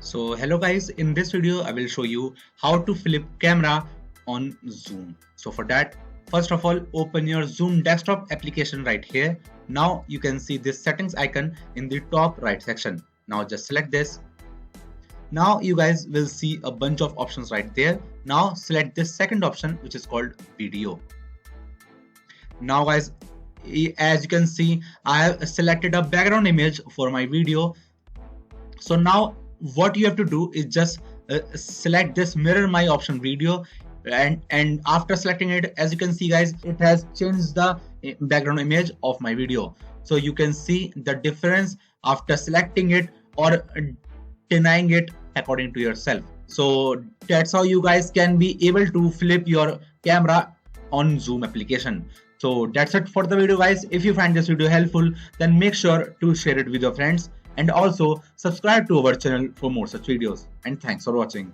So hello guys, in this video I will show you how to flip camera on Zoom. So for that, first of all, open your Zoom desktop application right here. Now you can see this settings icon in the top right section. Now just select this. Now you guys will see a bunch of options right there. Now select this second option, which is called video. Now guys, as you can see, I have selected a background image for my video. So now what you have to do is just select this mirror my option video, and after selecting it, as you can see guys, it has changed the background image of my video. So you can see the difference after selecting it or denying it according to yourself. So that's how you guys can be able to flip your camera on Zoom application. So that's it for the video guys. If you find this video helpful, then make sure to share it with your friends and also subscribe to our channel for more such videos. And thanks for watching.